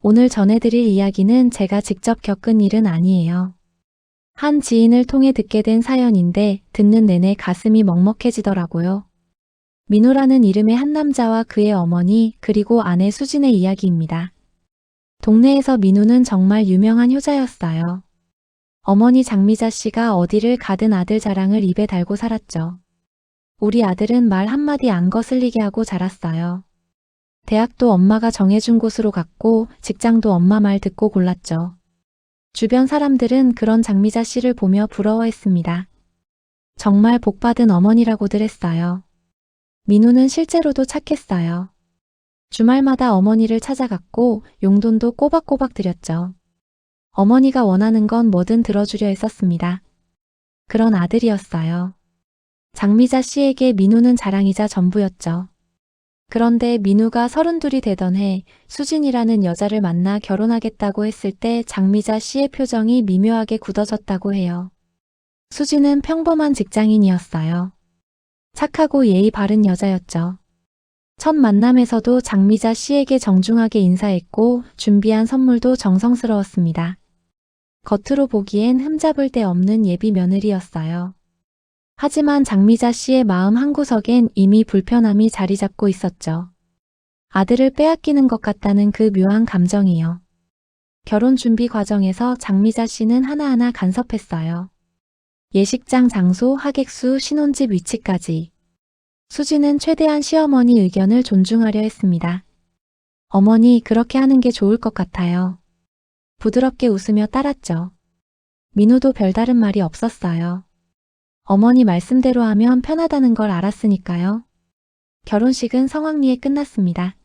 오늘 전해드릴 이야기는 제가 직접 겪은 일은 아니에요. 한 지인을 통해 듣게 된 사연인데 듣는 내내 가슴이 먹먹해지더라고요. 민우라는 이름의 한 남자와 그의 어머니 그리고 아내 수진의 이야기입니다. 동네에서 민우는 정말 유명한 효자였어요. 어머니 장미자 씨가 어디를 가든 아들 자랑을 입에 달고 살았죠. 우리 아들은 말 한마디 안 거슬리게 하고 자랐어요. 대학도 엄마가 정해준 곳으로 갔고 직장도 엄마 말 듣고 골랐죠. 주변 사람들은 그런 장미자 씨를 보며 부러워했습니다. 정말 복받은 어머니라고들 했어요. 민우는 실제로도 착했어요. 주말마다 어머니를 찾아갔고 용돈도 꼬박꼬박 드렸죠. 어머니가 원하는 건 뭐든 들어주려 했었습니다. 그런 아들이었어요. 장미자 씨에게 민우는 자랑이자 전부였죠. 그런데 민우가 32이 되던 해 수진이라는 여자를 만나 결혼하겠다고 했을 때 장미자 씨의 표정이 미묘하게 굳어졌다고 해요. 수진은 평범한 직장인이었어요. 착하고 예의 바른 여자였죠. 첫 만남에서도 장미자 씨에게 정중하게 인사했고 준비한 선물도 정성스러웠습니다. 겉으로 보기엔 흠잡을 데 없는 예비 며느리였어요. 하지만 장미자 씨의 마음 한구석엔 이미 불편함이 자리 잡고 있었죠. 아들을 빼앗기는 것 같다는 그 묘한 감정이요. 결혼 준비 과정에서 장미자 씨는 하나하나 간섭했어요. 예식장 장소, 하객수, 신혼집 위치까지. 수지는 최대한 시어머니 의견을 존중하려 했습니다. 어머니, 그렇게 하는 게 좋을 것 같아요. 부드럽게 웃으며 따랐죠. 민우도 별다른 말이 없었어요. 어머니 말씀대로 하면 편하다는 걸 알았으니까요. 결혼식은 성황리에 끝났습니다.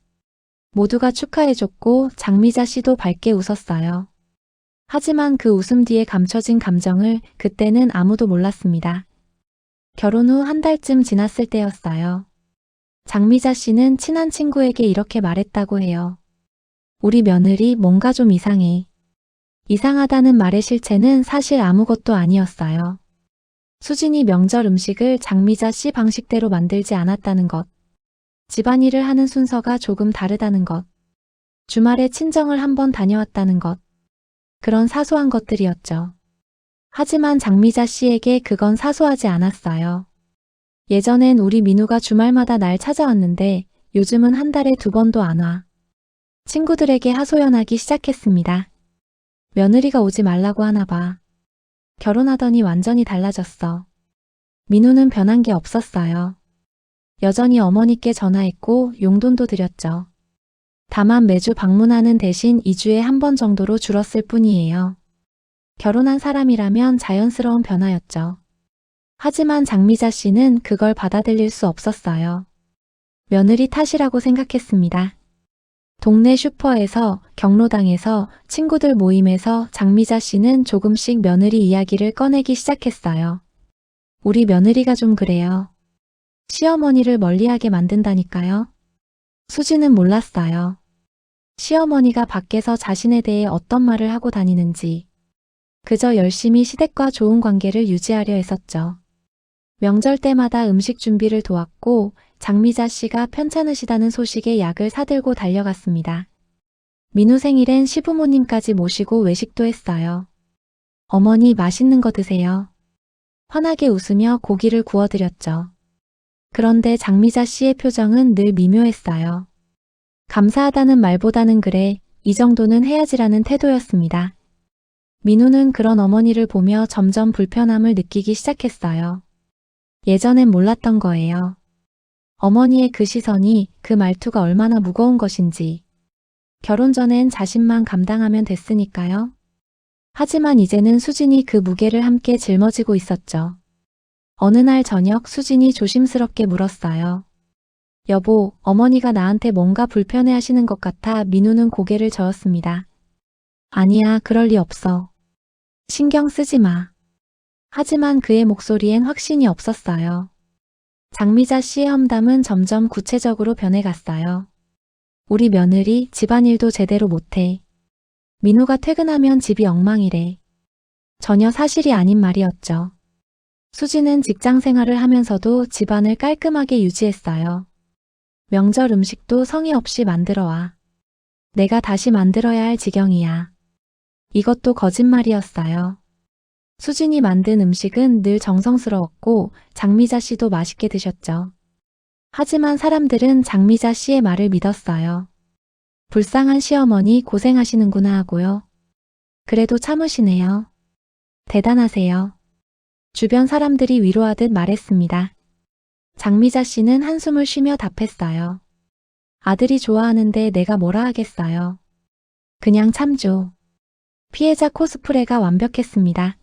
모두가 축하해줬고 장미자 씨도 밝게 웃었어요. 하지만 그 웃음 뒤에 감춰진 감정을 그때는 아무도 몰랐습니다. 결혼 후 한 달쯤 지났을 때였어요. 장미자 씨는 친한 친구에게 이렇게 말했다고 해요. 우리 며느리 뭔가 좀 이상해. 이상하다는 말의 실체는 사실 아무것도 아니었어요. 수진이 명절 음식을 장미자 씨 방식대로 만들지 않았다는 것. 집안일을 하는 순서가 조금 다르다는 것. 주말에 친정을 한번 다녀왔다는 것. 그런 사소한 것들이었죠. 하지만 장미자 씨에게 그건 사소하지 않았어요. 예전엔 우리 민우가 주말마다 날 찾아왔는데 요즘은 한 달에 2번도 안 와. 친구들에게 하소연하기 시작했습니다. 며느리가 오지 말라고 하나 봐. 결혼하더니 완전히 달라졌어. 민우는 변한 게 없었어요. 여전히 어머니께 전화했고 용돈도 드렸죠. 다만 매주 방문하는 대신 2주에 한 번 정도로 줄었을 뿐이에요. 결혼한 사람이라면 자연스러운 변화였죠. 하지만 장미자 씨는 그걸 받아들일 수 없었어요. 며느리 탓이라고 생각했습니다. 동네 슈퍼에서, 경로당에서, 친구들 모임에서 장미자 씨는 조금씩 며느리 이야기를 꺼내기 시작했어요. 우리 며느리가 좀 그래요. 시어머니를 멀리하게 만든다니까요. 수지는 몰랐어요. 시어머니가 밖에서 자신에 대해 어떤 말을 하고 다니는지. 그저 열심히 시댁과 좋은 관계를 유지하려 했었죠. 명절 때마다 음식 준비를 도왔고 장미자 씨가 편찮으시다는 소식에 약을 사들고 달려갔습니다. 민우 생일엔 시부모님까지 모시고 외식도 했어요. 어머니 맛있는 거 드세요. 환하게 웃으며 고기를 구워드렸죠. 그런데 장미자 씨의 표정은 늘 미묘했어요. 감사하다는 말보다는 그래, 이 정도는 해야지라는 태도였습니다. 민우는 그런 어머니를 보며 점점 불편함을 느끼기 시작했어요. 예전엔 몰랐던 거예요. 어머니의 그 시선이, 그 말투가 얼마나 무거운 것인지. 결혼 전엔 자신만 감당하면 됐으니까요. 하지만 이제는 수진이 그 무게를 함께 짊어지고 있었죠. 어느 날 저녁 수진이 조심스럽게 물었어요. 여보, 어머니가 나한테 뭔가 불편해 하시는 것 같아. 민우는 고개를 저었습니다. 아니야, 그럴 리 없어. 신경 쓰지 마. 하지만 그의 목소리엔 확신이 없었어요. 장미자 씨의 험담은 점점 구체적으로 변해갔어요. 우리 며느리 집안일도 제대로 못해. 민우가 퇴근하면 집이 엉망이래. 전혀 사실이 아닌 말이었죠. 수지는 직장 생활을 하면서도 집안을 깔끔하게 유지했어요. 명절 음식도 성의 없이 만들어 와. 내가 다시 만들어야 할 지경이야. 이것도 거짓말이었어요. 수진이 만든 음식은 늘 정성스러웠고 장미자 씨도 맛있게 드셨죠. 하지만 사람들은 장미자 씨의 말을 믿었어요. 불쌍한 시어머니 고생하시는구나 하고요. 그래도 참으시네요. 대단하세요. 주변 사람들이 위로하듯 말했습니다. 장미자 씨는 한숨을 쉬며 답했어요. 아들이 좋아하는데 내가 뭐라 하겠어요. 그냥 참죠. 피해자 코스프레가 완벽했습니다.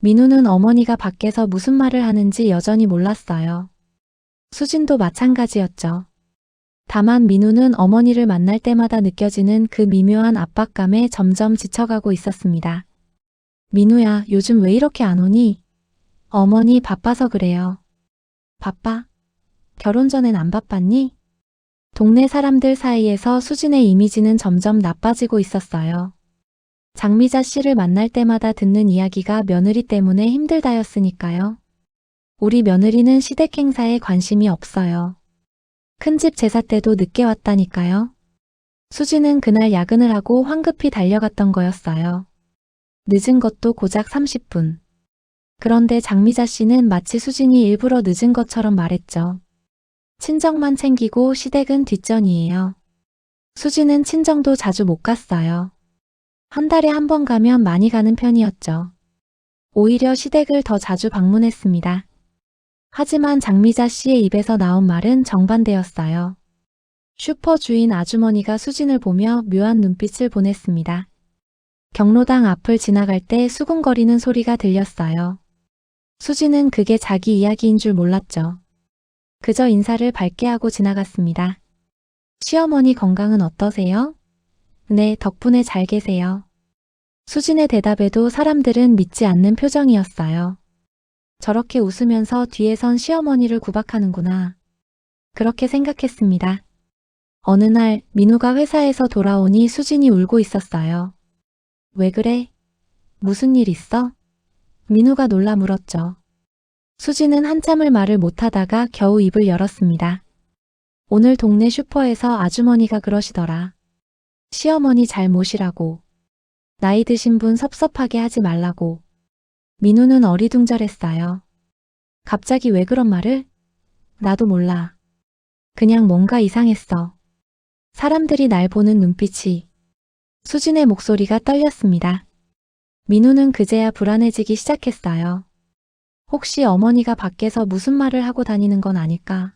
민우는 어머니가 밖에서 무슨 말을 하는지 여전히 몰랐어요. 수진도 마찬가지였죠. 다만 민우는 어머니를 만날 때마다 느껴지는 그 미묘한 압박감에 점점 지쳐가고 있었습니다. 민우야, 요즘 왜 이렇게 안 오니? 어머니 바빠서 그래요. 바빠? 결혼 전엔 안 바빴니? 동네 사람들 사이에서 수진의 이미지는 점점 나빠지고 있었어요. 장미자 씨를 만날 때마다 듣는 이야기가 며느리 때문에 힘들다였으니까요. 우리 며느리는 시댁 행사에 관심이 없어요. 큰집 제사 때도 늦게 왔다니까요. 수진은 그날 야근을 하고 황급히 달려갔던 거였어요. 늦은 것도 고작 30분. 그런데 장미자 씨는 마치 수진이 일부러 늦은 것처럼 말했죠. 친정만 챙기고 시댁은 뒷전이에요. 수진은 친정도 자주 못 갔어요. 한 달에 한 번 가면 많이 가는 편이었죠. 오히려 시댁을 더 자주 방문했습니다. 하지만 장미자 씨의 입에서 나온 말은 정반대였어요. 슈퍼 주인 아주머니가 수진을 보며 묘한 눈빛을 보냈습니다. 경로당 앞을 지나갈 때 수군거리는 소리가 들렸어요. 수진은 그게 자기 이야기인 줄 몰랐죠. 그저 인사를 밝게 하고 지나갔습니다. 시어머니 건강은 어떠세요? 네, 덕분에 잘 계세요. 수진의 대답에도 사람들은 믿지 않는 표정이었어요. 저렇게 웃으면서 뒤에 선 시어머니를 구박하는구나. 그렇게 생각했습니다. 어느 날 민우가 회사에서 돌아오니 수진이 울고 있었어요. 왜 그래? 무슨 일 있어? 민우가 놀라 물었죠. 수진은 한참을 말을 못하다가 겨우 입을 열었습니다. 오늘 동네 슈퍼에서 아주머니가 그러시더라. 시어머니 잘 모시라고. 나이 드신 분 섭섭하게 하지 말라고. 민우는 어리둥절했어요. 갑자기 왜 그런 말을? 나도 몰라. 그냥 뭔가 이상했어. 사람들이 날 보는 눈빛이. 수진의 목소리가 떨렸습니다. 민우는 그제야 불안해지기 시작했어요. 혹시 어머니가 밖에서 무슨 말을 하고 다니는 건 아닐까?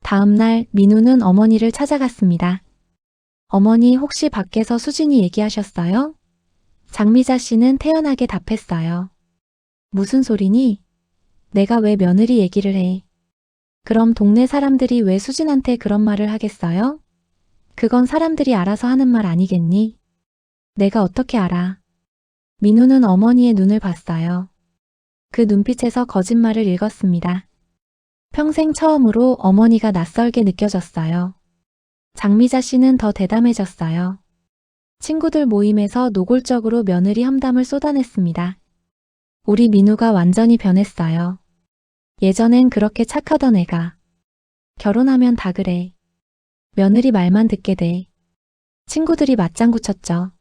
다음 날 민우는 어머니를 찾아갔습니다. 어머니 혹시 밖에서 수진이 얘기하셨어요? 장미자 씨는 태연하게 답했어요. 무슨 소리니? 내가 왜 며느리 얘기를 해? 그럼 동네 사람들이 왜 수진한테 그런 말을 하겠어요? 그건 사람들이 알아서 하는 말 아니겠니? 내가 어떻게 알아? 민우는 어머니의 눈을 봤어요. 그 눈빛에서 거짓말을 읽었습니다. 평생 처음으로 어머니가 낯설게 느껴졌어요. 장미자 씨는 더 대담해졌어요. 친구들 모임에서 노골적으로 며느리 험담을 쏟아냈습니다. 우리 민우가 완전히 변했어요. 예전엔 그렇게 착하던 애가. 결혼하면 다 그래. 며느리 말만 듣게 돼. 친구들이 맞장구 쳤죠.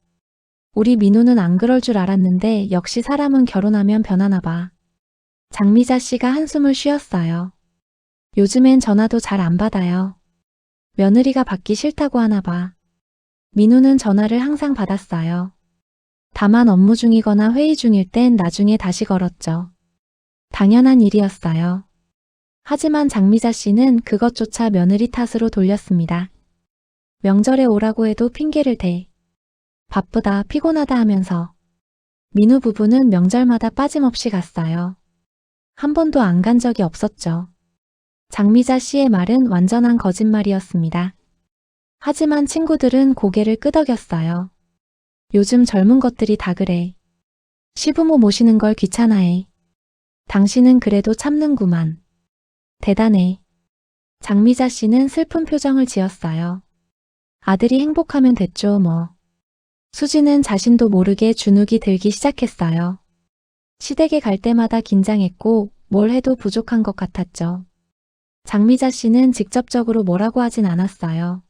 우리 민우는 안 그럴 줄 알았는데 역시 사람은 결혼하면 변하나 봐. 장미자 씨가 한숨을 쉬었어요. 요즘엔 전화도 잘 안 받아요. 며느리가 받기 싫다고 하나 봐. 민우는 전화를 항상 받았어요. 다만 업무 중이거나 회의 중일 땐 나중에 다시 걸었죠. 당연한 일이었어요. 하지만 장미자 씨는 그것조차 며느리 탓으로 돌렸습니다. 명절에 오라고 해도 핑계를 대. 바쁘다, 피곤하다 하면서. 민우 부부는 명절마다 빠짐없이 갔어요. 한 번도 안 간 적이 없었죠. 장미자 씨의 말은 완전한 거짓말이었습니다. 하지만 친구들은 고개를 끄덕였어요. 요즘 젊은 것들이 다 그래. 시부모 모시는 걸 귀찮아해. 당신은 그래도 참는구만. 대단해. 장미자 씨는 슬픈 표정을 지었어요. 아들이 행복하면 됐죠, 뭐. 수지는 자신도 모르게 주눅이 들기 시작했어요. 시댁에 갈 때마다 긴장했고 뭘 해도 부족한 것 같았죠. 장미자 씨는 직접적으로 뭐라고 하진 않았어요.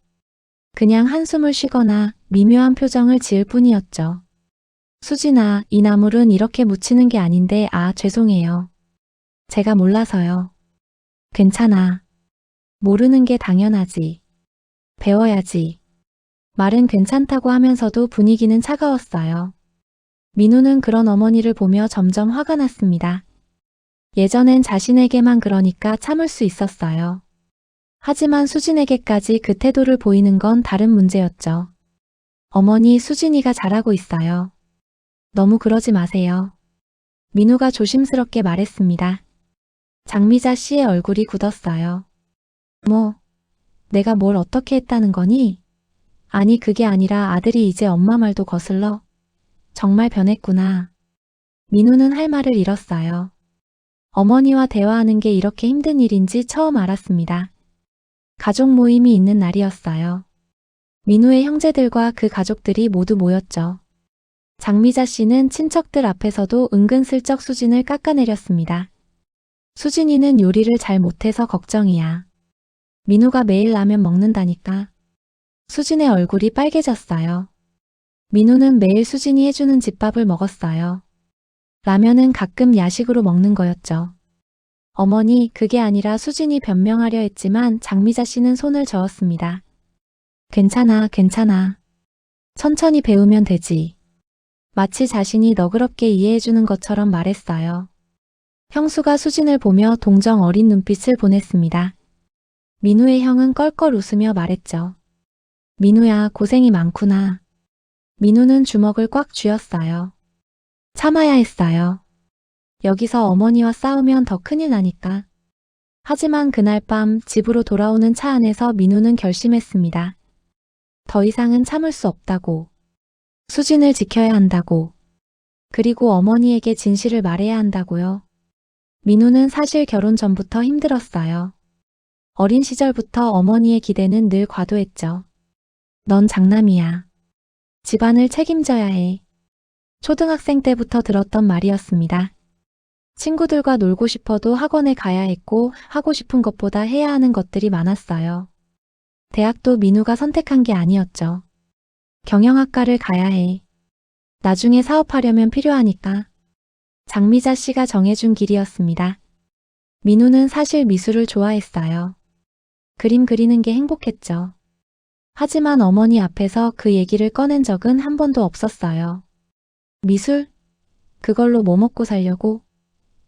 그냥 한숨을 쉬거나 미묘한 표정을 지을 뿐이었죠. 수진아, 이 나물은 이렇게 무치는 게 아닌데 죄송해요. 제가 몰라서요. 괜찮아. 모르는 게 당연하지. 배워야지. 말은 괜찮다고 하면서도 분위기는 차가웠어요. 민우는 그런 어머니를 보며 점점 화가 났습니다. 예전엔 자신에게만 그러니까 참을 수 있었어요. 하지만 수진에게까지 그 태도를 보이는 건 다른 문제였죠. 어머니, 수진이가 잘하고 있어요. 너무 그러지 마세요. 민우가 조심스럽게 말했습니다. 장미자 씨의 얼굴이 굳었어요. 뭐, 내가 뭘 어떻게 했다는 거니? 아니, 그게 아니라 아들이 이제 엄마 말도 거슬러. 정말 변했구나. 민우는 할 말을 잃었어요. 어머니와 대화하는 게 이렇게 힘든 일인지 처음 알았습니다. 가족 모임이 있는 날이었어요. 민우의 형제들과 그 가족들이 모두 모였죠. 장미자 씨는 친척들 앞에서도 은근슬쩍 수진을 깎아내렸습니다. 수진이는 요리를 잘 못해서 걱정이야. 민우가 매일 라면 먹는다니까. 수진의 얼굴이 빨개졌어요. 민우는 매일 수진이 해주는 집밥을 먹었어요. 라면은 가끔 야식으로 먹는 거였죠. 어머니, 그게 아니라 수진이 변명하려 했지만 장미자 씨는 손을 저었습니다. 괜찮아, 괜찮아. 천천히 배우면 되지. 마치 자신이 너그럽게 이해해주는 것처럼 말했어요. 형수가 수진을 보며 동정 어린 눈빛을 보냈습니다. 민우의 형은 껄껄 웃으며 말했죠. 민우야, 고생이 많구나. 민우는 주먹을 꽉 쥐었어요. 참아야 했어요. 여기서 어머니와 싸우면 더 큰일 나니까. 하지만 그날 밤 집으로 돌아오는 차 안에서 민우는 결심했습니다. 더 이상은 참을 수 없다고. 수진을 지켜야 한다고. 그리고 어머니에게 진실을 말해야 한다고요. 민우는 사실 결혼 전부터 힘들었어요. 어린 시절부터 어머니의 기대는 늘 과도했죠. 넌 장남이야. 집안을 책임져야 해. 초등학생 때부터 들었던 말이었습니다. 친구들과 놀고 싶어도 학원에 가야 했고 하고 싶은 것보다 해야 하는 것들이 많았어요. 대학도 민우가 선택한 게 아니었죠. 경영학과를 가야 해. 나중에 사업하려면 필요하니까. 장미자 씨가 정해준 길이었습니다. 민우는 사실 미술을 좋아했어요. 그림 그리는 게 행복했죠. 하지만 어머니 앞에서 그 얘기를 꺼낸 적은 한 번도 없었어요. 미술? 그걸로 뭐 먹고 살려고?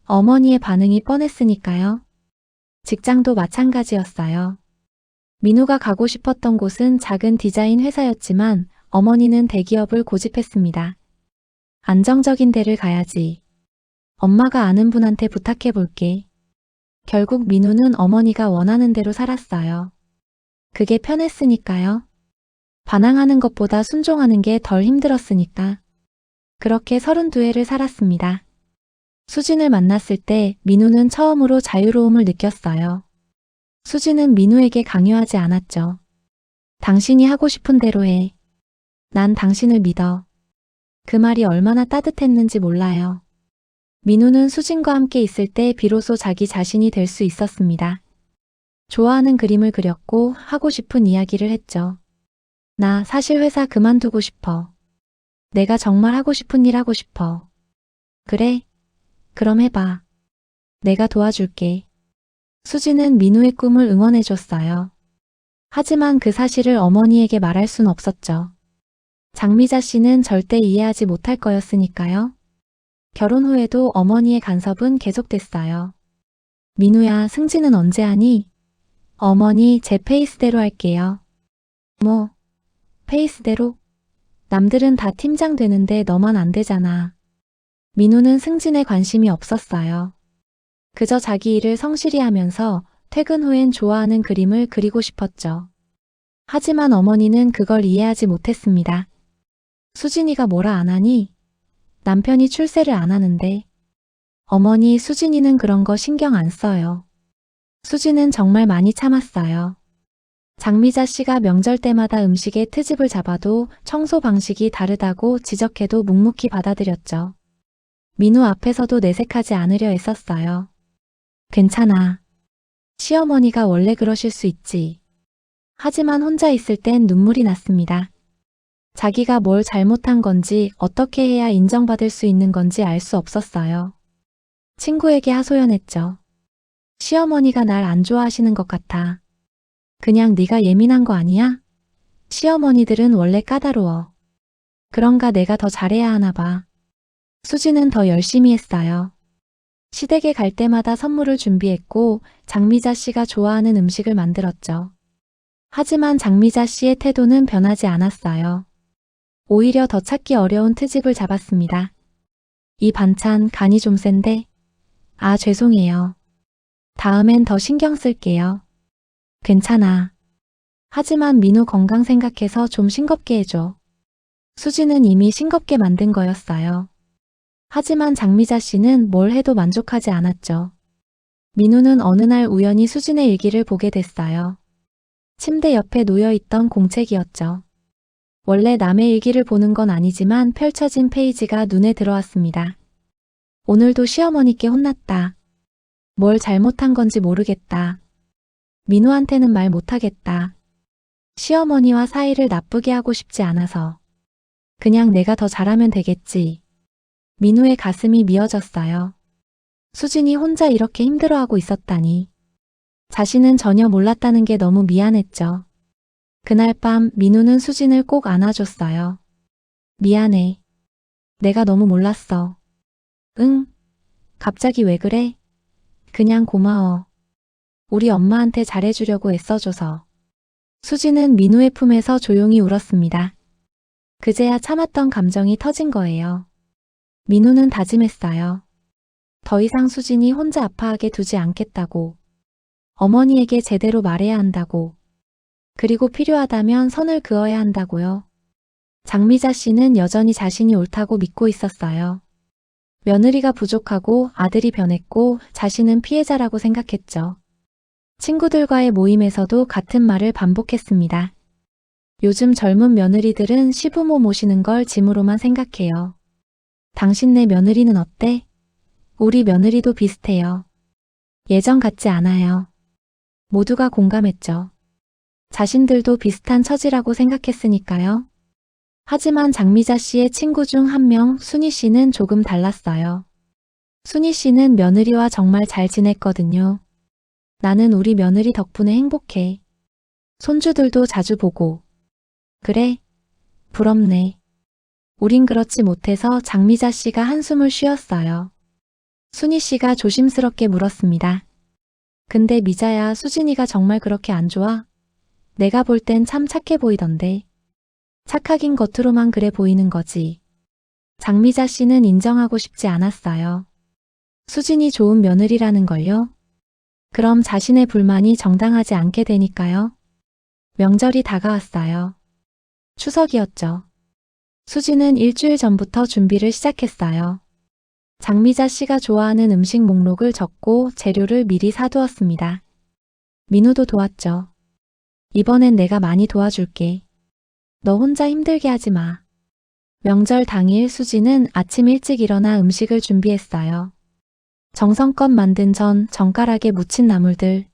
어머니의 반응이 뻔했으니까요. 직장도 마찬가지였어요. 민우가 가고 싶었던 곳은 작은 디자인 회사였지만 어머니는 대기업을 고집했습니다. 안정적인 데를 가야지. 엄마가 아는 분한테 부탁해 볼게. 결국 민우는 어머니가 원하는 대로 살았어요. 그게 편했으니까요. 반항하는 것보다 순종하는 게 덜 힘들었으니까. 그렇게 32회를 살았습니다. 수진을 만났을 때 민우는 처음으로 자유로움을 느꼈어요. 수진은 민우에게 강요하지 않았죠. 당신이 하고 싶은 대로 해. 난 당신을 믿어. 그 말이 얼마나 따뜻했는지 몰라요. 민우는 수진과 함께 있을 때 비로소 자기 자신이 될 수 있었습니다. 좋아하는 그림을 그렸고 하고 싶은 이야기를 했죠. 나 사실 회사 그만두고 싶어. 내가 정말 하고 싶은 일 하고 싶어. 그래? 그럼 해봐. 내가 도와줄게. 수진은 민우의 꿈을 응원해줬어요. 하지만 그 사실을 어머니에게 말할 순 없었죠. 장미자 씨는 절대 이해하지 못할 거였으니까요. 결혼 후에도 어머니의 간섭은 계속됐어요. 민우야, 승진은 언제 하니? 어머니, 제 페이스대로 할게요. 뭐, 페이스대로? 남들은 다 팀장 되는데 너만 안 되잖아. 민우는 승진에 관심이 없었어요. 그저 자기 일을 성실히 하면서 퇴근 후엔 좋아하는 그림을 그리고 싶었죠. 하지만 어머니는 그걸 이해하지 못했습니다. 수진이가 뭐라 안 하니? 남편이 출세를 안 하는데. 어머니, 수진이는 그런 거 신경 안 써요. 수진은 정말 많이 참았어요. 장미자 씨가 명절 때마다 음식에 트집을 잡아도 청소 방식이 다르다고 지적해도 묵묵히 받아들였죠. 민우 앞에서도 내색하지 않으려 애썼어요. 괜찮아. 시어머니가 원래 그러실 수 있지. 하지만 혼자 있을 땐 눈물이 났습니다. 자기가 뭘 잘못한 건지 어떻게 해야 인정받을 수 있는 건지 알 수 없었어요. 친구에게 하소연했죠. 시어머니가 날 안 좋아하시는 것 같아. 그냥 네가 예민한 거 아니야? 시어머니들은 원래 까다로워. 그런가 내가 더 잘해야 하나 봐. 수지는 더 열심히 했어요. 시댁에 갈 때마다 선물을 준비했고 장미자 씨가 좋아하는 음식을 만들었죠. 하지만 장미자 씨의 태도는 변하지 않았어요. 오히려 더 찾기 어려운 트집을 잡았습니다. 이 반찬 간이 좀 센데? 아, 죄송해요. 다음엔 더 신경 쓸게요. 괜찮아. 하지만 민우 건강 생각해서 좀 싱겁게 해줘. 수지는 이미 싱겁게 만든 거였어요. 하지만 장미자 씨는 뭘 해도 만족하지 않았죠. 민우는 어느 날 우연히 수진의 일기를 보게 됐어요. 침대 옆에 놓여있던 공책이었죠. 원래 남의 일기를 보는 건 아니지만 펼쳐진 페이지가 눈에 들어왔습니다. 오늘도 시어머니께 혼났다. 뭘 잘못한 건지 모르겠다. 민우한테는 말 못하겠다. 시어머니와 사이를 나쁘게 하고 싶지 않아서. 그냥 내가 더 잘하면 되겠지. 민우의 가슴이 미어졌어요. 수진이 혼자 이렇게 힘들어하고 있었다니. 자신은 전혀 몰랐다는 게 너무 미안했죠. 그날 밤 민우는 수진을 꼭 안아줬어요. 미안해. 내가 너무 몰랐어. 응? 갑자기 왜 그래? 그냥 고마워. 우리 엄마한테 잘해주려고 애써줘서. 수진은 민우의 품에서 조용히 울었습니다. 그제야 참았던 감정이 터진 거예요. 민우는 다짐했어요. 더 이상 수진이 혼자 아파하게 두지 않겠다고. 어머니에게 제대로 말해야 한다고. 그리고 필요하다면 선을 그어야 한다고요. 장미자 씨는 여전히 자신이 옳다고 믿고 있었어요. 며느리가 부족하고 아들이 변했고 자신은 피해자라고 생각했죠. 친구들과의 모임에서도 같은 말을 반복했습니다. 요즘 젊은 며느리들은 시부모 모시는 걸 짐으로만 생각해요. 당신네 며느리는 어때? 우리 며느리도 비슷해요. 예전 같지 않아요. 모두가 공감했죠. 자신들도 비슷한 처지라고 생각했으니까요. 하지만 장미자 씨의 친구 중 한 명 순희 씨는 조금 달랐어요. 순희 씨는 며느리와 정말 잘 지냈거든요. 나는 우리 며느리 덕분에 행복해. 손주들도 자주 보고. 그래? 부럽네. 우린 그렇지 못해서 장미자 씨가 한숨을 쉬었어요. 순희 씨가 조심스럽게 물었습니다. 근데 미자야, 수진이가 정말 그렇게 안 좋아? 내가 볼 땐 참 착해 보이던데. 착하긴 겉으로만 그래 보이는 거지. 장미자 씨는 인정하고 싶지 않았어요. 수진이 좋은 며느리라는 걸요? 그럼 자신의 불만이 정당하지 않게 되니까요. 명절이 다가왔어요. 추석이었죠. 수진은 일주일 전부터 준비를 시작했어요. 장미자 씨가 좋아하는 음식 목록을 적고 재료를 미리 사두었습니다. 민우도 도왔죠. 이번엔 내가 많이 도와줄게. 너 혼자 힘들게 하지 마. 명절 당일 수지는 아침 일찍 일어나 음식을 준비했어요. 정성껏 만든 전, 정갈하게 무친 나물들.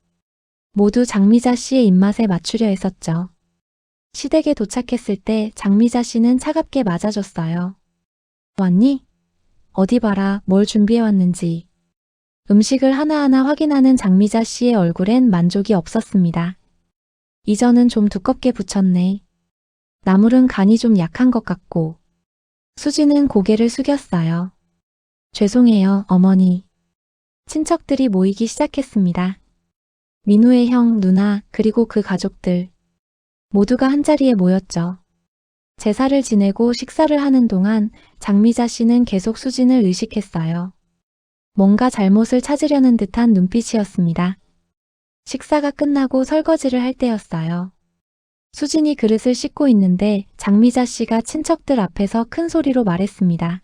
모두 장미자 씨의 입맛에 맞추려 했었죠. 시댁에 도착했을 때 장미자 씨는 차갑게 맞아줬어요. 왔니? 어디 봐라, 뭘 준비해왔는지. 음식을 하나하나 확인하는 장미자 씨의 얼굴엔 만족이 없었습니다. 이 전은 좀 두껍게 부쳤네. 나물은 간이 좀 약한 것 같고. 수지는 고개를 숙였어요. 죄송해요, 어머니. 친척들이 모이기 시작했습니다. 민우의 형, 누나, 그리고 그 가족들. 모두가 한자리에 모였죠. 제사를 지내고 식사를 하는 동안 장미자 씨는 계속 수진을 의식했어요. 뭔가 잘못을 찾으려는 듯한 눈빛이었습니다. 식사가 끝나고 설거지를 할 때였어요. 수진이 그릇을 씻고 있는데 장미자 씨가 친척들 앞에서 큰 소리로 말했습니다.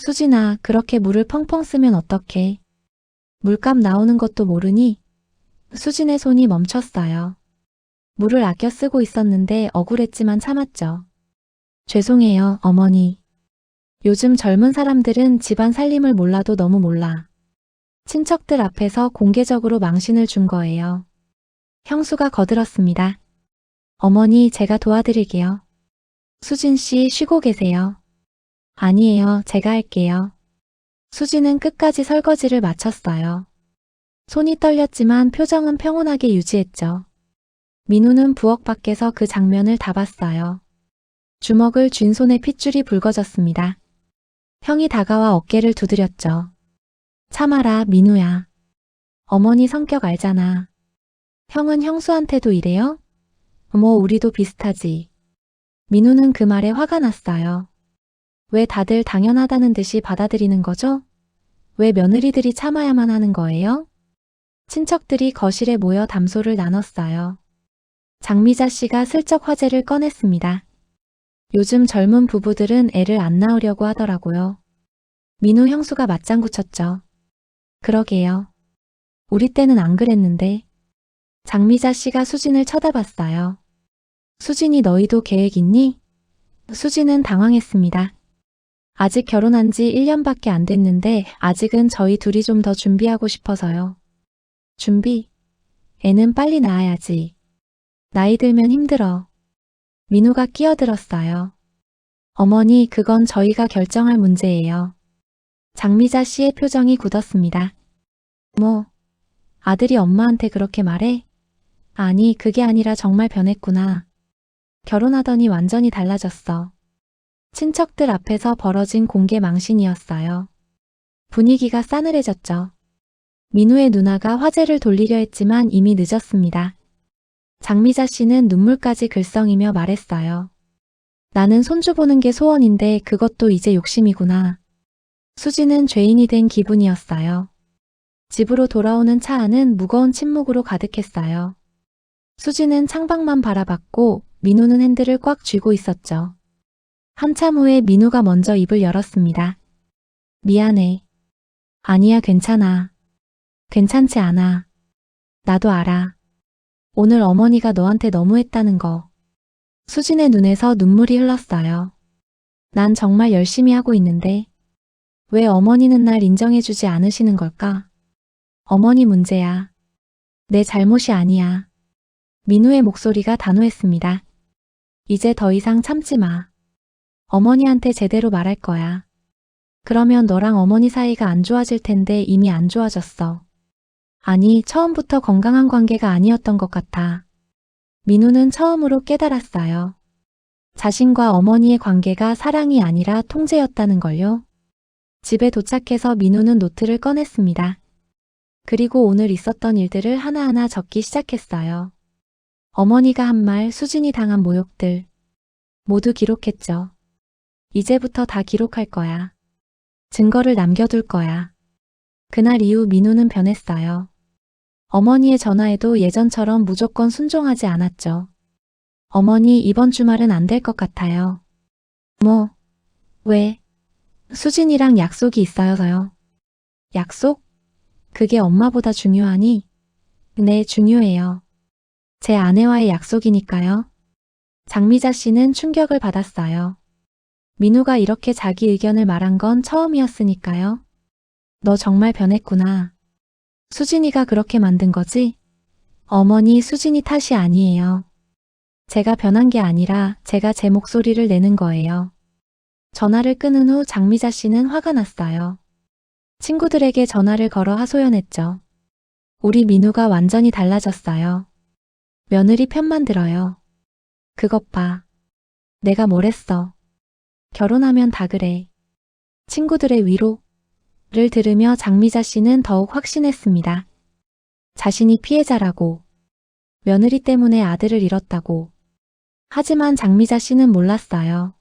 수진아, 그렇게 물을 펑펑 쓰면 어떡해? 물값 나오는 것도 모르니? 수진의 손이 멈췄어요. 물을 아껴 쓰고 있었는데 억울했지만 참았죠. 죄송해요, 어머니. 요즘 젊은 사람들은 집안 살림을 몰라도 너무 몰라. 친척들 앞에서 공개적으로 망신을 준 거예요. 형수가 거들었습니다. 어머니, 제가 도와드릴게요. 수진 씨, 쉬고 계세요. 아니에요, 제가 할게요. 수진은 끝까지 설거지를 마쳤어요. 손이 떨렸지만 표정은 평온하게 유지했죠. 민우는 부엌 밖에서 그 장면을 다 봤어요. 주먹을 쥔 손에 핏줄이 붉어졌습니다. 형이 다가와 어깨를 두드렸죠. 참아라, 민우야. 어머니 성격 알잖아. 형은 형수한테도 이래요? 뭐 우리도 비슷하지. 민우는 그 말에 화가 났어요. 왜 다들 당연하다는 듯이 받아들이는 거죠? 왜 며느리들이 참아야만 하는 거예요? 친척들이 거실에 모여 담소를 나눴어요. 장미자 씨가 슬쩍 화제를 꺼냈습니다. 요즘 젊은 부부들은 애를 안 낳으려고 하더라고요. 민우 형수가 맞장구 쳤죠. 그러게요. 우리 때는 안 그랬는데. 장미자 씨가 수진을 쳐다봤어요. 수진이 너희도 계획 있니? 수진은 당황했습니다. 아직 결혼한 지 1년밖에 안 됐는데 아직은 저희 둘이 좀 더 준비하고 싶어서요. 준비? 애는 빨리 낳아야지. 나이 들면 힘들어. 민우가 끼어들었어요. 어머니, 그건 저희가 결정할 문제예요. 장미자 씨의 표정이 굳었습니다. 뭐, 아들이 엄마한테 그렇게 말해? 아니, 그게 아니라 정말 변했구나. 결혼하더니 완전히 달라졌어. 친척들 앞에서 벌어진 공개 망신이었어요. 분위기가 싸늘해졌죠. 민우의 누나가 화제를 돌리려 했지만 이미 늦었습니다. 장미자 씨는 눈물까지 글썽이며 말했어요. 나는 손주 보는 게 소원인데 그것도 이제 욕심이구나. 수지는 죄인이 된 기분이었어요. 집으로 돌아오는 차 안은 무거운 침묵으로 가득했어요. 수지는 창밖만 바라봤고 민우는 핸들을 꽉 쥐고 있었죠. 한참 후에 민우가 먼저 입을 열었습니다. 미안해. 아니야, 괜찮아. 괜찮지 않아. 나도 알아. 오늘 어머니가 너한테 너무했다는 거. 수진의 눈에서 눈물이 흘렀어요. 난 정말 열심히 하고 있는데 왜 어머니는 날 인정해주지 않으시는 걸까? 어머니 문제야. 내 잘못이 아니야. 민우의 목소리가 단호했습니다. 이제 더 이상 참지 마. 어머니한테 제대로 말할 거야. 그러면 너랑 어머니 사이가 안 좋아질 텐데 이미 안 좋아졌어. 아니, 처음부터 건강한 관계가 아니었던 것 같아. 민우는 처음으로 깨달았어요. 자신과 어머니의 관계가 사랑이 아니라 통제였다는 걸요. 집에 도착해서 민우는 노트를 꺼냈습니다. 그리고 오늘 있었던 일들을 하나하나 적기 시작했어요. 어머니가 한 말, 수진이 당한 모욕들. 모두 기록했죠. 이제부터 다 기록할 거야. 증거를 남겨둘 거야. 그날 이후 민우는 변했어요. 어머니의 전화에도 예전처럼 무조건 순종하지 않았죠. 어머니, 이번 주말은 안 될 것 같아요. 뭐? 왜? 수진이랑 약속이 있어서요. 약속? 그게 엄마보다 중요하니? 네, 중요해요. 제 아내와의 약속이니까요. 장미자 씨는 충격을 받았어요. 민우가 이렇게 자기 의견을 말한 건 처음이었으니까요. 너 정말 변했구나. 수진이가 그렇게 만든 거지? 어머니, 수진이 탓이 아니에요. 제가 변한 게 아니라 제가 제 목소리를 내는 거예요. 전화를 끊은 후 장미자 씨는 화가 났어요. 친구들에게 전화를 걸어 하소연했죠. 우리 민우가 완전히 달라졌어요. 며느리 편만 들어요. 그것 봐. 내가 뭘 했어. 결혼하면 다 그래. 친구들의 위로를 들으며 장미자 씨는 더욱 확신했습니다. 자신이 피해자라고. 며느리 때문에 아들을 잃었다고. 하지만 장미자 씨는 몰랐어요.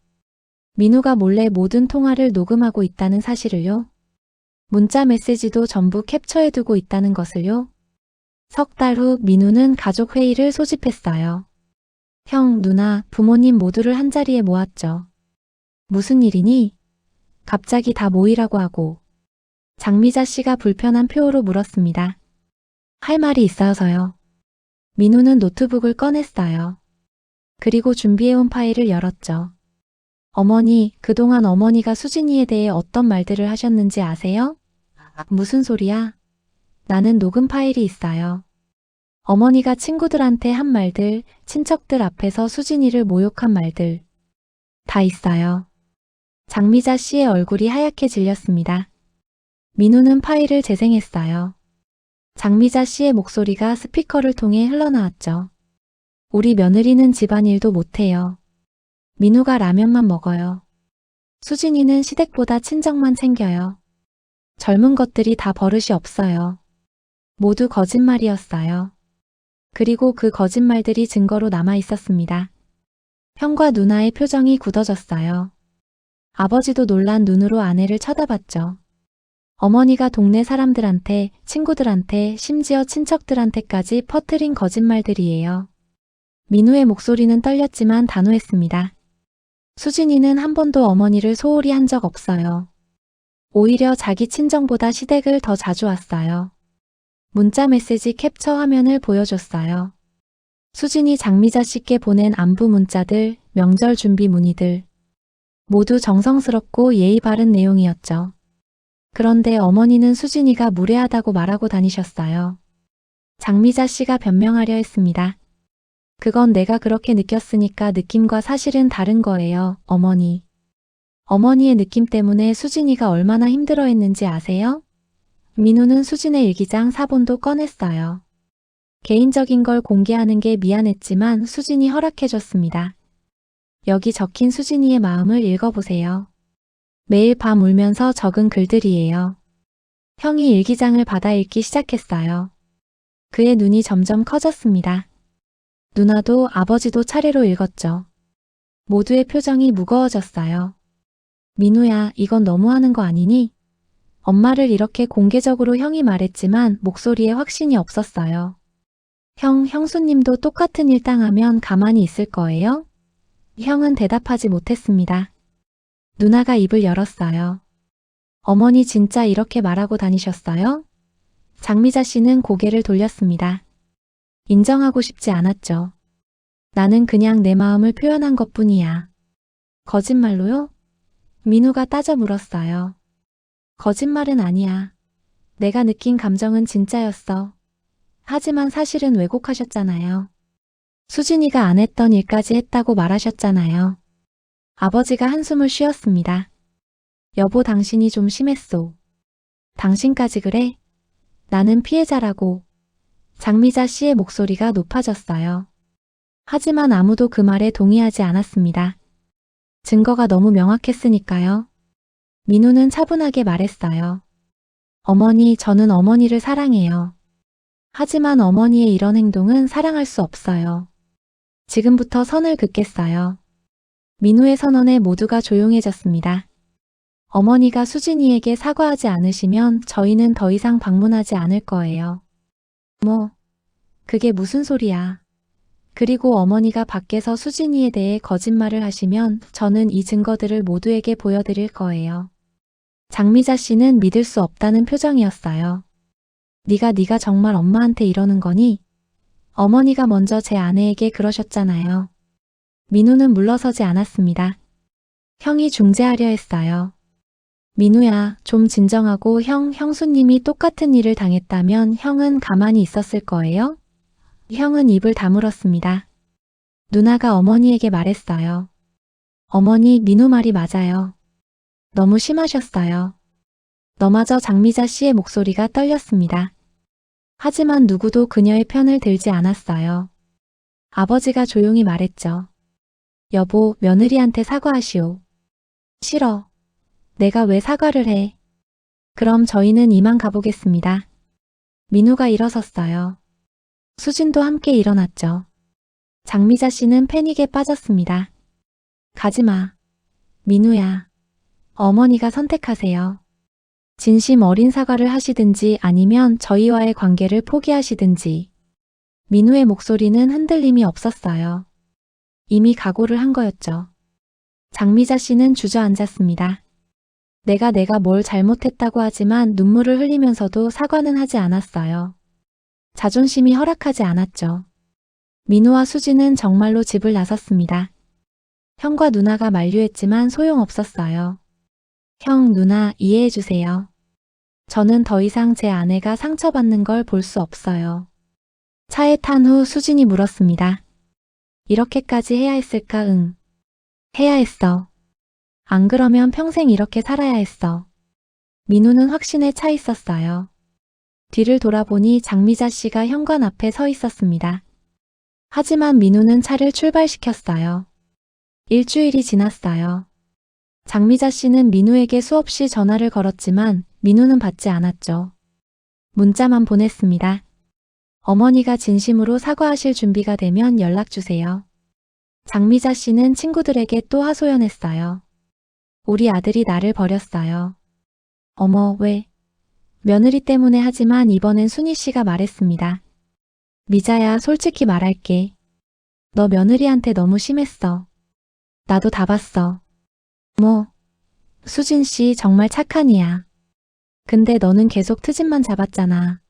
민우가 몰래 모든 통화를 녹음하고 있다는 사실을요. 문자 메시지도 전부 캡처해두고 있다는 것을요. 석 달 후 민우는 가족 회의를 소집했어요. 형, 누나, 부모님 모두를 한자리에 모았죠. 무슨 일이니? 갑자기 다 모이라고 하고. 장미자 씨가 불편한 표호로 물었습니다. 할 말이 있어서요. 민우는 노트북을 꺼냈어요. 그리고 준비해온 파일을 열었죠. 어머니, 그동안 어머니가 수진이에 대해 어떤 말들을 하셨는지 아세요? 무슨 소리야? 나는 녹음 파일이 있어요. 어머니가 친구들한테 한 말들, 친척들 앞에서 수진이를 모욕한 말들. 다 있어요. 장미자 씨의 얼굴이 하얗게 질렸습니다. 민우는 파일을 재생했어요. 장미자 씨의 목소리가 스피커를 통해 흘러나왔죠. 우리 며느리는 집안일도 못해요. 민우가 라면만 먹어요. 수진이는 시댁보다 친정만 챙겨요. 젊은 것들이 다 버릇이 없어요. 모두 거짓말이었어요. 그리고 그 거짓말들이 증거로 남아 있었습니다. 형과 누나의 표정이 굳어졌어요. 아버지도 놀란 눈으로 아내를 쳐다봤죠. 어머니가 동네 사람들한테, 친구들한테, 심지어 친척들한테까지 퍼뜨린 거짓말들이에요. 민우의 목소리는 떨렸지만 단호했습니다. 수진이는 한 번도 어머니를 소홀히 한 적 없어요. 오히려 자기 친정보다 시댁을 더 자주 왔어요. 문자 메시지 캡처 화면을 보여줬어요. 수진이 장미자 씨께 보낸 안부 문자들, 명절 준비 문의들. 모두 정성스럽고 예의 바른 내용이었죠. 그런데 어머니는 수진이가 무례하다고 말하고 다니셨어요. 장미자 씨가 변명하려 했습니다. 그건 내가 그렇게 느꼈으니까 느낌과 사실은 다른 거예요, 어머니. 어머니의 느낌 때문에 수진이가 얼마나 힘들어했는지 아세요? 민우는 수진의 일기장 사본도 꺼냈어요. 개인적인 걸 공개하는 게 미안했지만 수진이 허락해줬습니다. 여기 적힌 수진이의 마음을 읽어보세요. 매일 밤 울면서 적은 글들이에요. 형이 일기장을 받아 읽기 시작했어요. 그의 눈이 점점 커졌습니다. 누나도 아버지도 차례로 읽었죠. 모두의 표정이 무거워졌어요. 민우야, 이건 너무하는 거 아니니? 엄마를 이렇게 공개적으로 형이 말했지만 목소리에 확신이 없었어요. 형수님도 똑같은 일 당하면 가만히 있을 거예요? 형은 대답하지 못했습니다. 누나가 입을 열었어요. 어머니 진짜 이렇게 말하고 다니셨어요? 장미자 씨는 고개를 돌렸습니다. 인정하고 싶지 않았죠. 나는 그냥 내 마음을 표현한 것뿐이야. 거짓말로요? 민우가 따져 물었어요. 거짓말은 아니야. 내가 느낀 감정은 진짜였어. 하지만 사실은 왜곡하셨잖아요. 수진이가 안 했던 일까지 했다고 말하셨잖아요. 아버지가 한숨을 쉬었습니다. 여보, 당신이 좀 심했소. 당신까지 그래? 나는 피해자라고. 장미자 씨의 목소리가 높아졌어요. 하지만 아무도 그 말에 동의하지 않았습니다. 증거가 너무 명확했으니까요. 민우는 차분하게 말했어요. 어머니, 저는 어머니를 사랑해요. 하지만 어머니의 이런 행동은 사랑할 수 없어요. 지금부터 선을 긋겠어요. 민우의 선언에 모두가 조용해졌습니다. 어머니가 수진이에게 사과하지 않으시면 저희는 더 이상 방문하지 않을 거예요. 그게 무슨 소리야. 그리고 어머니가 밖에서 수진이에 대해 거짓말을 하시면 저는 이 증거들을 모두에게 보여드릴 거예요. 장미자 씨는 믿을 수 없다는 표정이었어요. 네가 정말 엄마한테 이러는 거니? 어머니가 먼저 제 아내에게 그러셨잖아요. 민우는 물러서지 않았습니다. 형이 중재하려 했어요. 민우야, 좀 진정하고 형수님이 똑같은 일을 당했다면 형은 가만히 있었을 거예요? 형은 입을 다물었습니다. 누나가 어머니에게 말했어요. 어머니, 민우 말이 맞아요. 너무 심하셨어요. 너마저 장미자 씨의 목소리가 떨렸습니다. 하지만 누구도 그녀의 편을 들지 않았어요. 아버지가 조용히 말했죠. 여보, 며느리한테 사과하시오. 싫어. 내가 왜 사과를 해? 그럼 저희는 이만 가보겠습니다. 민우가 일어섰어요. 수진도 함께 일어났죠. 장미자 씨는 패닉에 빠졌습니다. 가지마. 민우야. 어머니가 선택하세요. 진심 어린 사과를 하시든지 아니면 저희와의 관계를 포기하시든지. 민우의 목소리는 흔들림이 없었어요. 이미 각오를 한 거였죠. 장미자 씨는 주저앉았습니다. 내가 뭘 잘못했다고 하지만 눈물을 흘리면서도 사과는 하지 않았어요. 자존심이 허락하지 않았죠. 민우와 수지는 정말로 집을 나섰습니다. 형과 누나가 만류했지만 소용없었어요. 형, 누나, 이해해주세요. 저는 더 이상 제 아내가 상처받는 걸 볼 수 없어요. 차에 탄 후 수진이 물었습니다. 이렇게까지 해야 했을까? 응. 해야 했어. 안 그러면 평생 이렇게 살아야 했어. 민우는 확신에 차 있었어요. 뒤를 돌아보니 장미자 씨가 현관 앞에 서 있었습니다. 하지만 민우는 차를 출발시켰어요. 일주일이 지났어요. 장미자 씨는 민우에게 수없이 전화를 걸었지만 민우는 받지 않았죠. 문자만 보냈습니다. 어머니가 진심으로 사과하실 준비가 되면 연락주세요. 장미자 씨는 친구들에게 또 하소연했어요. 우리 아들이 나를 버렸어요. 어머, 왜? 며느리 때문에 하지만 이번엔 순희 씨가 말했습니다. 미자야, 솔직히 말할게. 너 며느리한테 너무 심했어. 나도 다 봤어. 뭐, 수진 씨 정말 착한 이야. 근데 너는 계속 트집만 잡았잖아.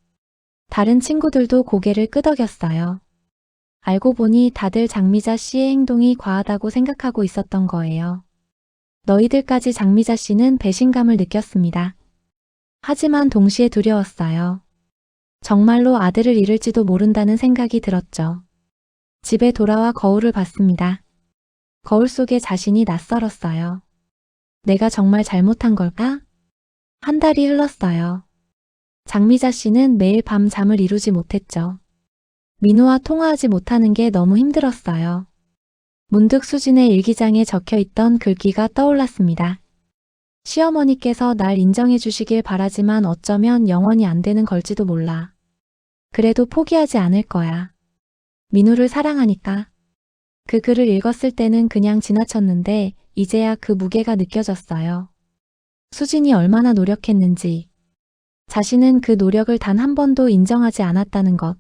다른 친구들도 고개를 끄덕였어요. 알고 보니 다들 장미자 씨의 행동이 과하다고 생각하고 있었던 거예요. 너희들까지 장미자 씨는 배신감을 느꼈습니다. 하지만 동시에 두려웠어요. 정말로 아들을 잃을지도 모른다는 생각이 들었죠. 집에 돌아와 거울을 봤습니다. 거울 속에 자신이 낯설었어요. 내가 정말 잘못한 걸까? 한 달이 흘렀어요. 장미자 씨는 매일 밤 잠을 이루지 못했죠. 민우와 통화하지 못하는 게 너무 힘들었어요. 문득 수진의 일기장에 적혀있던 글귀가 떠올랐습니다. 시어머니께서 날 인정해 주시길 바라지만 어쩌면 영원히 안 되는 걸지도 몰라. 그래도 포기하지 않을 거야. 민우를 사랑하니까. 그 글을 읽었을 때는 그냥 지나쳤는데 이제야 그 무게가 느껴졌어요. 수진이 얼마나 노력했는지. 자신은 그 노력을 단 한 번도 인정하지 않았다는 것.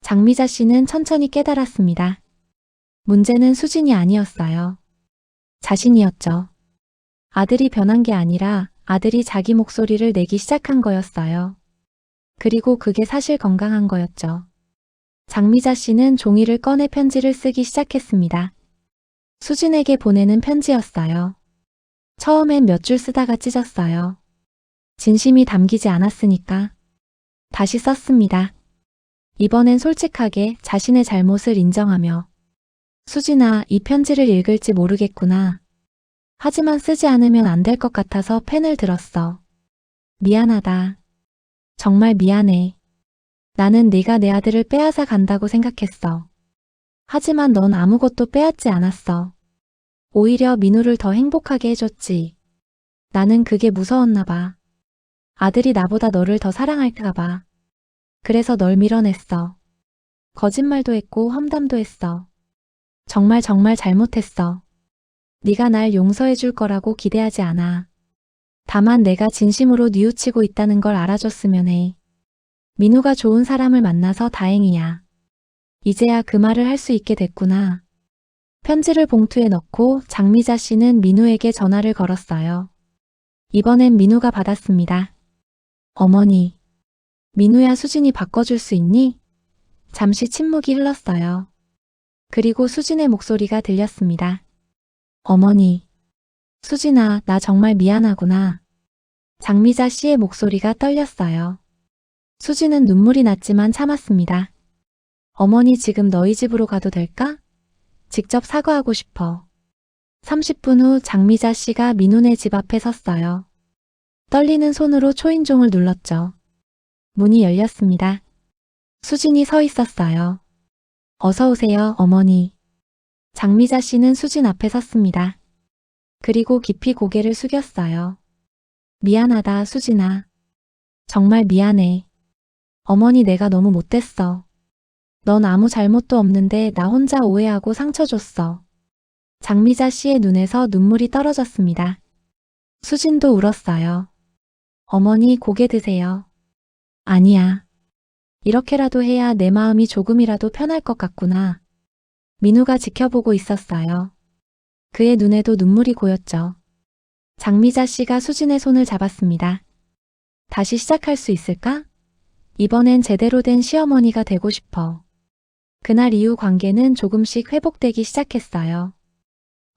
장미자 씨는 천천히 깨달았습니다. 문제는 수진이 아니었어요. 자신이었죠. 아들이 변한 게 아니라 아들이 자기 목소리를 내기 시작한 거였어요. 그리고 그게 사실 건강한 거였죠. 장미자 씨는 종이를 꺼내 편지를 쓰기 시작했습니다. 수진에게 보내는 편지였어요. 처음엔 몇 줄 쓰다가 찢었어요. 진심이 담기지 않았으니까. 다시 썼습니다. 이번엔 솔직하게 자신의 잘못을 인정하며. 수진아, 이 편지를 읽을지 모르겠구나. 하지만 쓰지 않으면 안 될 것 같아서 펜을 들었어. 미안하다. 정말 미안해. 나는 네가 내 아들을 빼앗아 간다고 생각했어. 하지만 넌 아무것도 빼앗지 않았어. 오히려 민우를 더 행복하게 해줬지. 나는 그게 무서웠나 봐. 아들이 나보다 너를 더 사랑할까 봐. 그래서 널 밀어냈어. 거짓말도 했고 험담도 했어. 정말 잘못했어. 네가 날 용서해 줄 거라고 기대하지 않아. 다만 내가 진심으로 뉘우치고 있다는 걸 알아줬으면 해. 민우가 좋은 사람을 만나서 다행이야. 이제야 그 말을 할 수 있게 됐구나. 편지를 봉투에 넣고 장미자 씨는 민우에게 전화를 걸었어요. 이번엔 민우가 받았습니다. 어머니. 민우야, 수진이 바꿔줄 수 있니? 잠시 침묵이 흘렀어요. 그리고 수진의 목소리가 들렸습니다. 어머니. 수진아, 나 정말 미안하구나. 장미자 씨의 목소리가 떨렸어요. 수진은 눈물이 났지만 참았습니다. 어머니, 지금 너희 집으로 가도 될까? 직접 사과하고 싶어. 30분 후 장미자 씨가 민우네 집 앞에 섰어요. 떨리는 손으로 초인종을 눌렀죠. 문이 열렸습니다. 수진이 서 있었어요. 어서 오세요, 어머니. 장미자 씨는 수진 앞에 섰습니다. 그리고 깊이 고개를 숙였어요. 미안하다, 수진아. 정말 미안해. 어머니, 내가 너무 못됐어. 넌 아무 잘못도 없는데 나 혼자 오해하고 상처 줬어. 장미자 씨의 눈에서 눈물이 떨어졌습니다. 수진도 울었어요. 어머니, 고개 드세요. 아니야. 이렇게라도 해야 내 마음이 조금이라도 편할 것 같구나. 민우가 지켜보고 있었어요. 그의 눈에도 눈물이 고였죠. 장미자 씨가 수진의 손을 잡았습니다. 다시 시작할 수 있을까? 이번엔 제대로 된 시어머니가 되고 싶어. 그날 이후 관계는 조금씩 회복되기 시작했어요.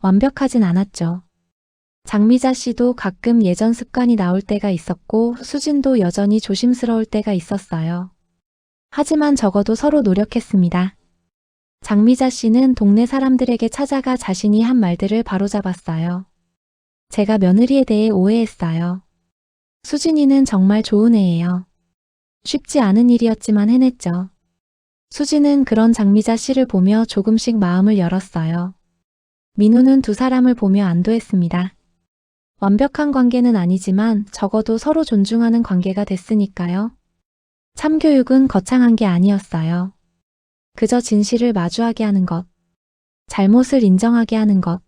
완벽하진 않았죠. 장미자 씨도 가끔 예전 습관이 나올 때가 있었고 수진도 여전히 조심스러울 때가 있었어요. 하지만 적어도 서로 노력했습니다. 장미자 씨는 동네 사람들에게 찾아가 자신이 한 말들을 바로잡았어요. 제가 며느리에 대해 오해했어요. 수진이는 정말 좋은 애예요. 쉽지 않은 일이었지만 해냈죠. 수진은 그런 장미자 씨를 보며 조금씩 마음을 열었어요. 민우는 두 사람을 보며 안도했습니다. 완벽한 관계는 아니지만 적어도 서로 존중하는 관계가 됐으니까요. 참교육은 거창한 게 아니었어요. 그저 진실을 마주하게 하는 것, 잘못을 인정하게 하는 것,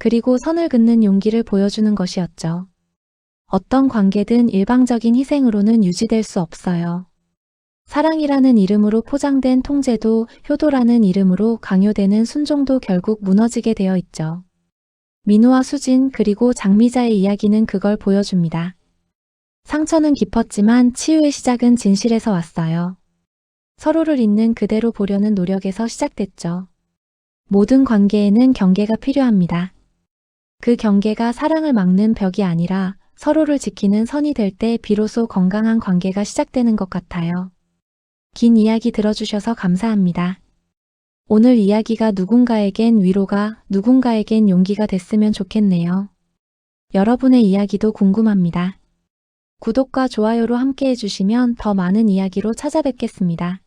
그리고 선을 긋는 용기를 보여주는 것이었죠. 어떤 관계든 일방적인 희생으로는 유지될 수 없어요. 사랑이라는 이름으로 포장된 통제도, 효도라는 이름으로 강요되는 순종도 결국 무너지게 되어 있죠. 민우와 수진 그리고 장미자의 이야기는 그걸 보여줍니다. 상처는 깊었지만 치유의 시작은 진실에서 왔어요. 서로를 있는 그대로 보려는 노력에서 시작됐죠. 모든 관계에는 경계가 필요합니다. 그 경계가 사랑을 막는 벽이 아니라 서로를 지키는 선이 될 때 비로소 건강한 관계가 시작되는 것 같아요. 긴 이야기 들어주셔서 감사합니다. 오늘 이야기가 누군가에겐 위로가, 누군가에겐 용기가 됐으면 좋겠네요. 여러분의 이야기도 궁금합니다. 구독과 좋아요로 함께 해주시면 더 많은 이야기로 찾아뵙겠습니다.